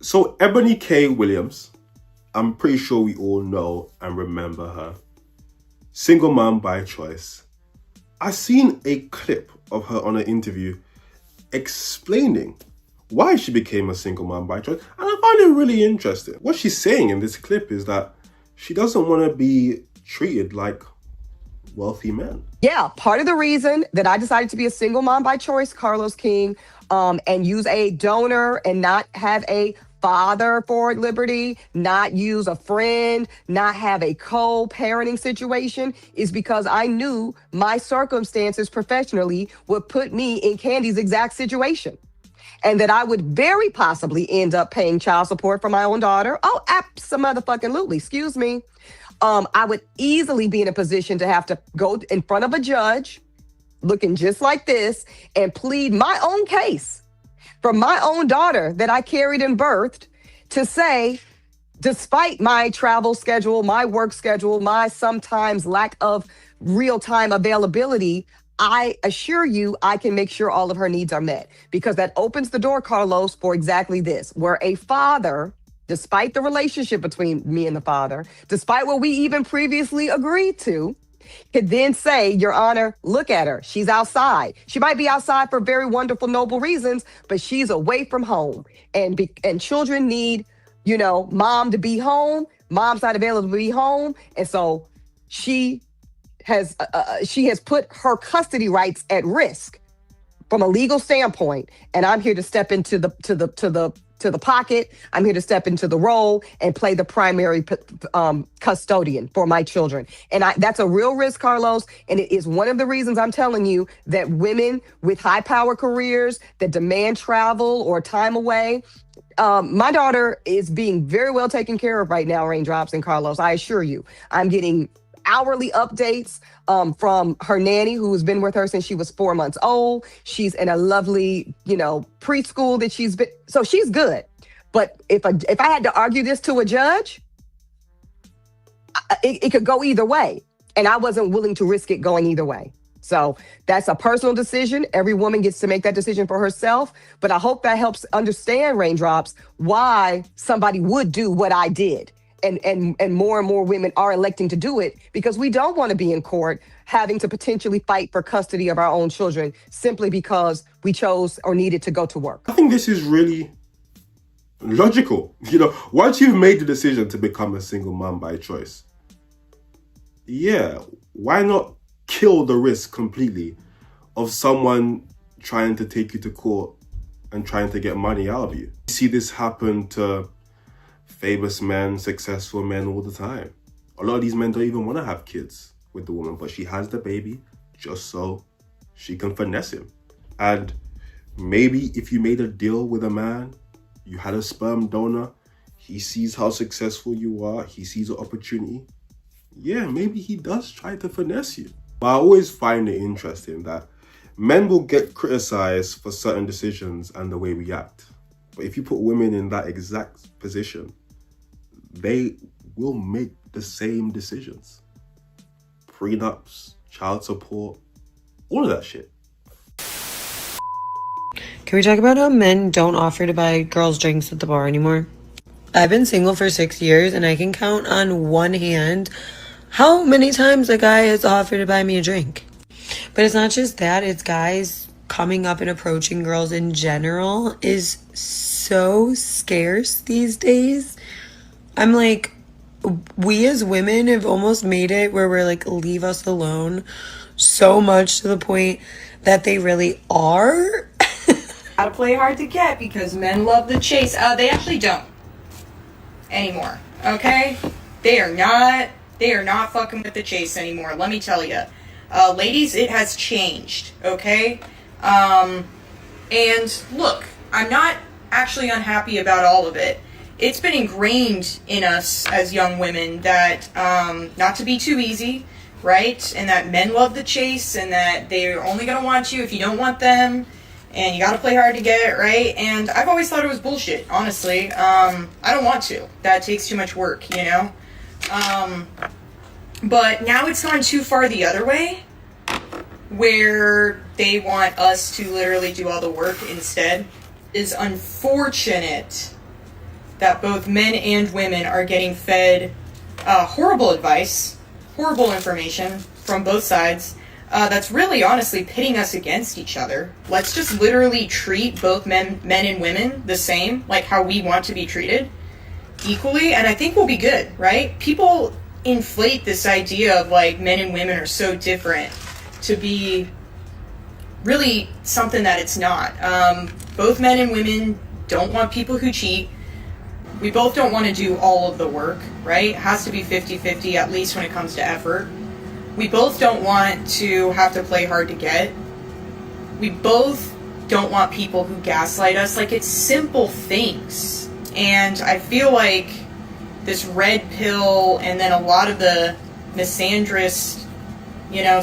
So Eboni K. Williams, I'm pretty sure we all know and remember her. Single mom by choice. I seen a clip of her on an interview explaining why she became a single mom by choice, and I found it really interesting. What she's saying in this clip is that she doesn't want to be treated like wealthy men. Yeah, part of the reason that I decided to be a single mom by choice, Carlos King, and use a donor and not have a father for Liberty, not use a friend, not have a co-parenting situation is because I knew my circumstances professionally would put me in Candy's exact situation. And that I would very possibly end up paying child support for my own daughter. Oh, absolutely. Excuse me. I would easily be in a position to have to go in front of a judge looking just like this and plead my own case for my own daughter that I carried and birthed to say, despite my travel schedule, my work schedule, my sometimes lack of real-time availability, I assure you I can make sure all of her needs are met, because that opens the door, Carlos, for exactly this, where a father, despite the relationship between me and the father, despite what we even previously agreed to, could then say, Your Honor, look at her. She's outside. She might be outside for very wonderful, noble reasons, but she's away from home. And children need, mom to be home. Mom's not available to be home. And so she has put her custody rights at risk from a legal standpoint. And I'm here to step into the pocket. I'm here to step into the role and play the primary custodian for my children. And that's a real risk, Carlos. And it is one of the reasons I'm telling you that women with high power careers that demand travel or time away, my daughter is being very well taken care of right now, Raindrops and Carlos. I assure you, I'm getting hourly updates from her nanny, who's been with her since she was 4 months old. She's in a lovely, preschool that she's been. So she's good. But if I had to argue this to a judge, it could go either way. And I wasn't willing to risk it going either way. So that's a personal decision. Every woman gets to make that decision for herself. But I hope that helps understand, Raindrops, why somebody would do what I did. And more women are electing to do it because we don't want to be in court having to potentially fight for custody of our own children simply because we chose or needed to go to work. I think this is really logical. Once you've made the decision to become a single mom by choice, why not kill the risk completely of someone trying to take you to court and trying to get money out of you? You see this happen to famous men, successful men all the time. A lot of these men don't even want to have kids with the woman, but she has the baby just so she can finesse him. And maybe if you made a deal with a man, you had a sperm donor, he sees how successful you are, he sees an opportunity, maybe he does try to finesse you. But I always find it interesting that men will get criticized for certain decisions and the way we act. But if you put women in that exact position, they will make the same decisions. Prenups, child support, all of that shit. Can we talk about how men don't offer to buy girls drinks at the bar anymore? I've been single for 6 years and I can count on one hand how many times a guy has offered to buy me a drink. But it's not just that, it's guys coming up and approaching girls in general is so scarce these days. I'm like, we as women have almost made it where we're like, leave us alone so much to the point that they really are. Gotta play hard to get because men love the chase. They actually don't anymore. Okay? They are not fucking with the chase anymore. Let me tell you. Ladies, it has changed. Okay? And look, I'm not actually unhappy about all of it. It's been ingrained in us as young women that not to be too easy, right? And that men love the chase and that they're only going to want you if you don't want them. And you got to play hard to get it, right? And I've always thought it was bullshit, honestly. I don't want to. That takes too much work, But now it's gone too far the other way, where they want us to literally do all the work instead. Is unfortunate. that both men and women are getting fed horrible advice, horrible information from both sides, that's really honestly pitting us against each other. Let's just literally treat both men and women the same, like how we want to be treated, equally, and I think we'll be good, right? People inflate this idea of like men and women are so different to be really something that it's not. Both men and women don't want people who cheat. We both don't want to do all of the work, right? It has to be 50-50 at least when it comes to effort. We both don't want to have to play hard to get. We both don't want people who gaslight us. Like, it's simple things. And I feel like this red pill and then a lot of the misandrist,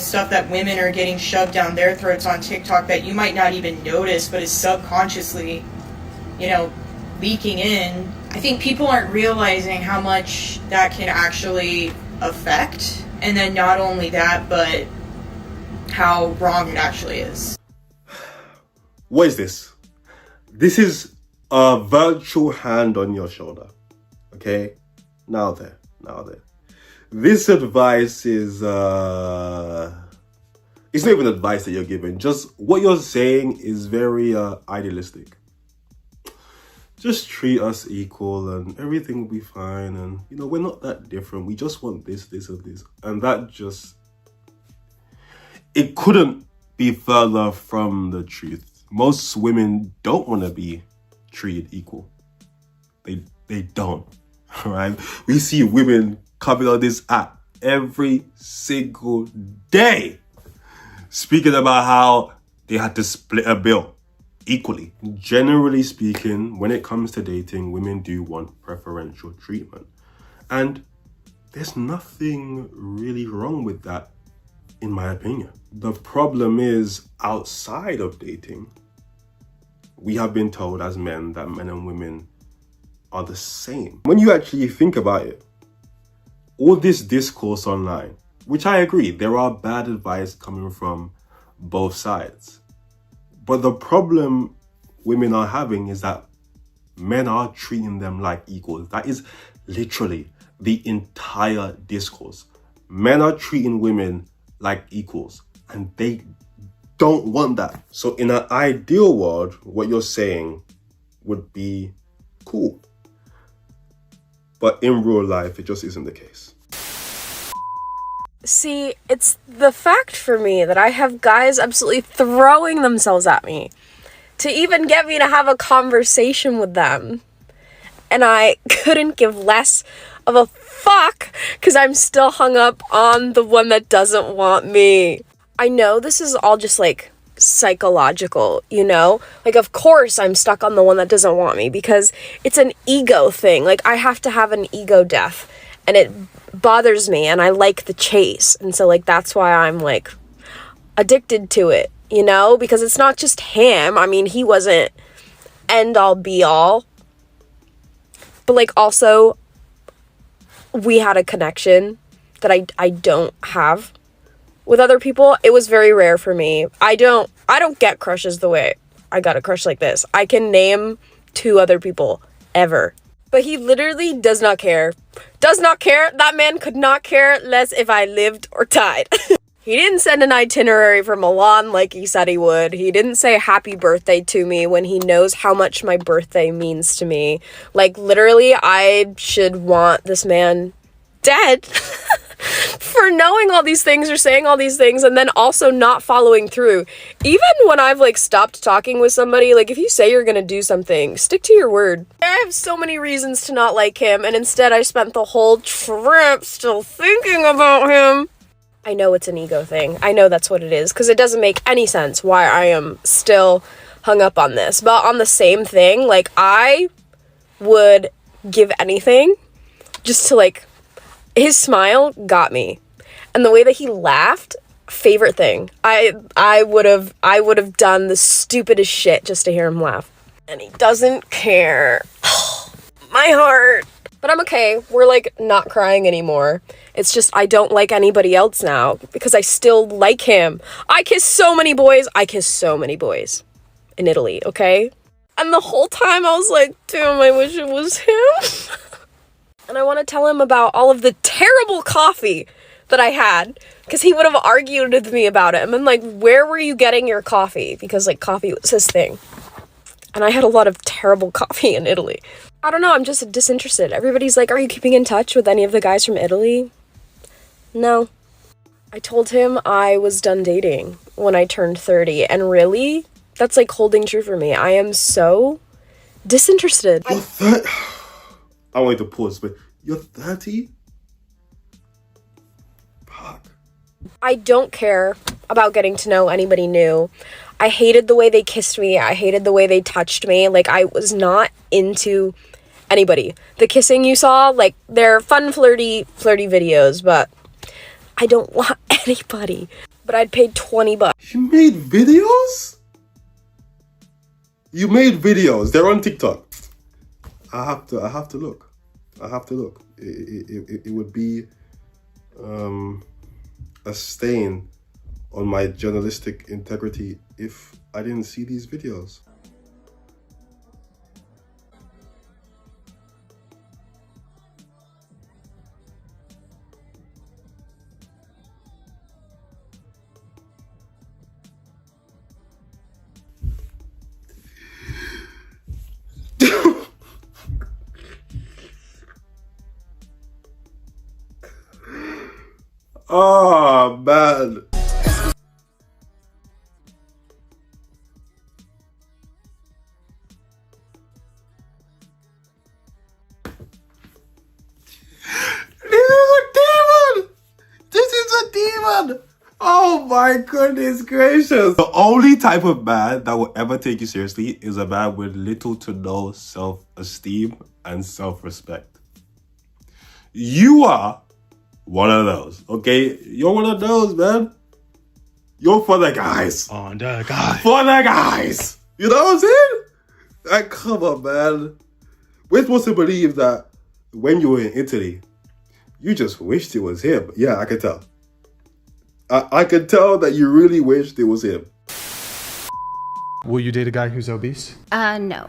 stuff that women are getting shoved down their throats on TikTok that you might not even notice, but is subconsciously, leaking in. I think people aren't realizing how much that can actually affect. And then not only that, but how wrong it actually is. What is this? This is a virtual hand on your shoulder. Okay? Now there. This advice is, it's not even advice that you're giving. Just what you're saying is very idealistic. Just treat us equal and everything will be fine. And, we're not that different. We just want this, and this. And that just, it couldn't be further from the truth. Most women don't want to be treated equal. They don't, right? We see women coming on this app every single day speaking about how they had to split a bill equally. Generally speaking, when it comes to dating, women do want preferential treatment. And there's nothing really wrong with that, in my opinion. The problem is, outside of dating, we have been told as men that men and women are the same. When you actually think about it, all this discourse online, which I agree, there are bad advice coming from both sides. But the problem women are having is that men are treating them like equals. That is literally the entire discourse. Men are treating women like equals, and they don't want that. So in an ideal world, what you're saying would be cool. But in real life, it just isn't the case. See, it's the fact for me that I have guys absolutely throwing themselves at me to even get me to have a conversation with them. And I couldn't give less of a fuck because I'm still hung up on the one that doesn't want me. I know this is all just like psychological, Like, of course I'm stuck on the one that doesn't want me because it's an ego thing. Like, I have to have an ego death and it bothers me and I like the chase. And so, like, that's why I'm, like, addicted to it, Because it's not just him. I mean, he wasn't end all be all. But, like, also, we had a connection that I don't have with other people. It was very rare for me. I don't get crushes the way I got a crush like this. I can name 2 other people ever. But he literally does not care. Does not care. That man could not care less if I lived or died. He didn't send an itinerary for Milan like he said he would. He didn't say happy birthday to me when he knows how much my birthday means to me. Like, literally, I should want this man dead for knowing all these things or saying all these things and then also not following through. Even when I've, like, stopped talking with somebody, like, if you say you're gonna do something, stick to your word. I have so many reasons to not like him, and instead I spent the whole trip still thinking about him. I know it's an ego thing. I know that's what it is, because it doesn't make any sense why I am still hung up on this. But on the same thing, like, I would give anything just to, like, his smile got me. And the way that he laughed, favorite thing. I would have done the stupidest shit just to hear him laugh. And he doesn't care. My heart. But I'm okay. We're, like, not crying anymore. It's just I don't like anybody else now because I still like him. I kiss so many boys. In Italy, okay? And the whole time I was like, damn, I wish it was him. And I want to tell him about all of the terrible coffee that I had, because he would have argued with me about it. And been like, where were you getting your coffee? Because, like, coffee was his thing. And I had a lot of terrible coffee in Italy. I don't know, I'm just disinterested. Everybody's like, are you keeping in touch with any of the guys from Italy? No. I told him I was done dating when I turned 30. And really, that's like holding true for me. I am so disinterested. I want you to pause, but you're 30? Fuck. I don't care about getting to know anybody new. I hated the way they kissed me. I hated the way they touched me. Like, I was not into anybody. The kissing you saw, like, they're fun, flirty videos, but I don't want anybody. But I'd paid $20. You made videos? You made videos. They're on TikTok. I have to look. It would be a stain on my journalistic integrity if I didn't see these videos. Oh, man. This is a demon! Oh my goodness gracious. The only type of man that will ever take you seriously is a man with little to no self-esteem and self-respect. You are one of those, okay? You're one of those, man. You're for the guys. On the guy. For the guys. You know what I'm saying? Like, come on, man. We're supposed to believe that when you were in Italy, you just wished it was him. Yeah, I can tell. I can tell that you really wished it was him. Will you date a guy who's obese? No.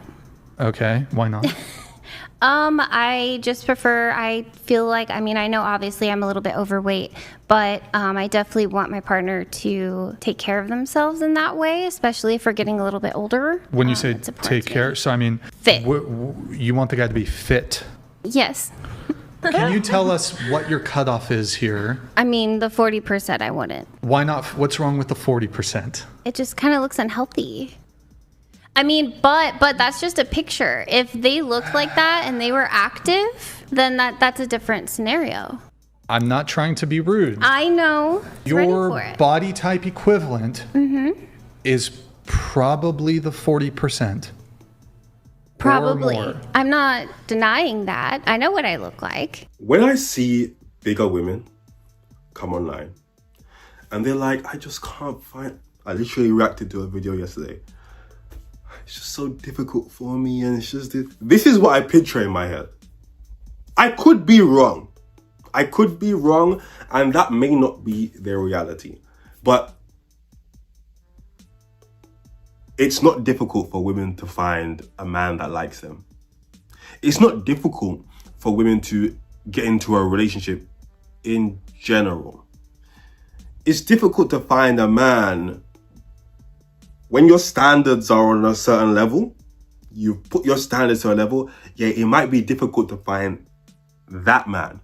Okay, why not? I just prefer, I feel like, I mean, I know obviously I'm a little bit overweight, but I definitely want my partner to take care of themselves in that way, especially if we're getting a little bit older. When you say it's important take to me. care, so I mean, Fit. You want the guy to be fit. Yes. Can you tell us what your cutoff is here? I mean, the 40% I wouldn't. Why not? What's wrong with the 40%? It just kind of looks unhealthy. I mean, but that's just a picture. If they looked like that and they were active, then that's a different scenario. I'm not trying to be rude. I know. Your body type equivalent is probably the 40%. Probably. Or more. I'm not denying that. I know what I look like. When I see bigger women come online and they're like, I just can't find... I literally reacted to a video yesterday. It's just so difficult for me, and it's just... This is what I picture in my head. I could be wrong. And that may not be their reality. But it's not difficult for women to find a man that likes them. It's not difficult for women to get into a relationship in general. It's difficult to find a man when your standards are on a certain level. You put your standards to a level, yeah, it might be difficult to find that man.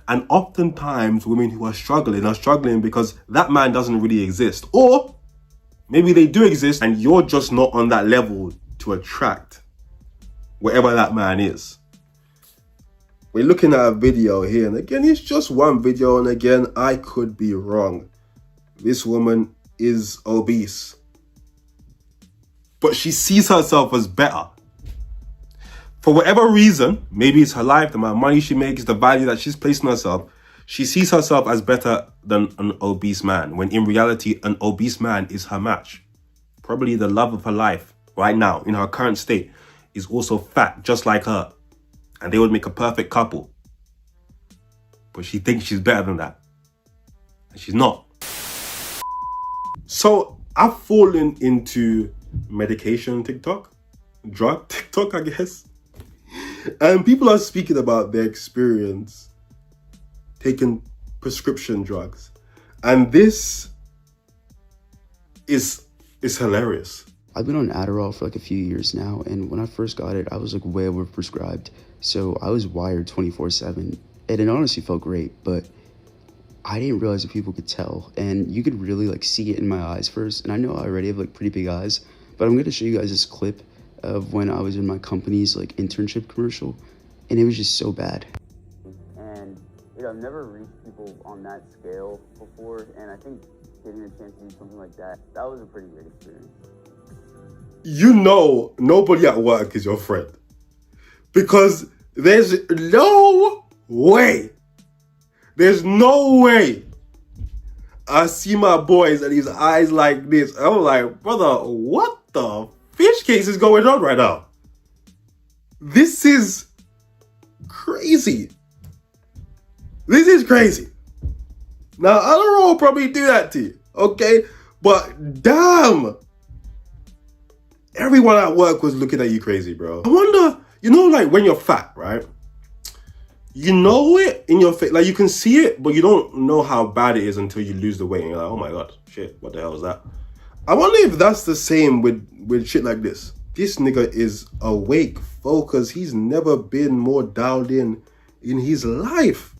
And oftentimes women who are struggling because that man doesn't really exist. Or maybe they do exist and you're just not on that level to attract whatever that man is. We're looking at a video here, and again, it's just one video, and again, I could be wrong. This woman is obese, but she sees herself as better. For whatever reason, maybe it's her life, the amount of money she makes, the value that she's placed on herself, she sees herself as better than an obese man, when in reality, an obese man is her match. Probably the love of her life right now, in her current state, is also fat, just like her. And they would make a perfect couple. But she thinks she's better than that. And she's not. So I've fallen into medication TikTok. drug TikTok, I guess. And people are speaking about their experience taking prescription drugs. And this is hilarious. I've been on Adderall for like a few years now, and when I first got it, I was like way overprescribed. So I was wired 24/7, and it honestly felt great, but I didn't realize that people could tell, and you could really like see it in my eyes first. And I know I already have like pretty big eyes, but I'm gonna show you guys this clip of when I was in my company's like internship commercial, and it was just so bad. And I've never reached people on that scale before, and I think getting a chance to do something like that was a pretty great experience. You know nobody at work is your friend, because there's no way I see my boys and his eyes like this. I'm like, brother, what the fish case is going on right now? This is crazy. This is crazy. Now, Adderall will probably do that to you, okay? But damn, everyone at work was looking at you crazy, bro. I wonder, you know, like when you're fat, right? You know it in your face, like you can see it, but you don't know how bad it is until you lose the weight and you're like, oh my God, shit, what the hell is that? I wonder if that's the same with shit like this. This nigga is awake, focused. He's never been more dialed in his life.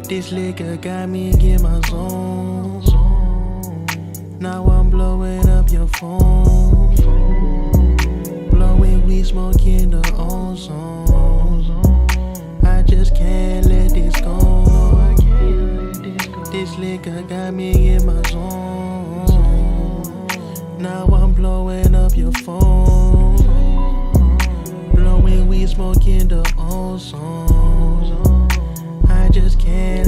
This liquor got me in my zone. Now I'm blowing up your phone. Blowing weed, smoking the ozone. I just can't let this go. This liquor got me in my zone. Now I'm blowing up your phone. Blowing weed, smoking the ozone. I just can't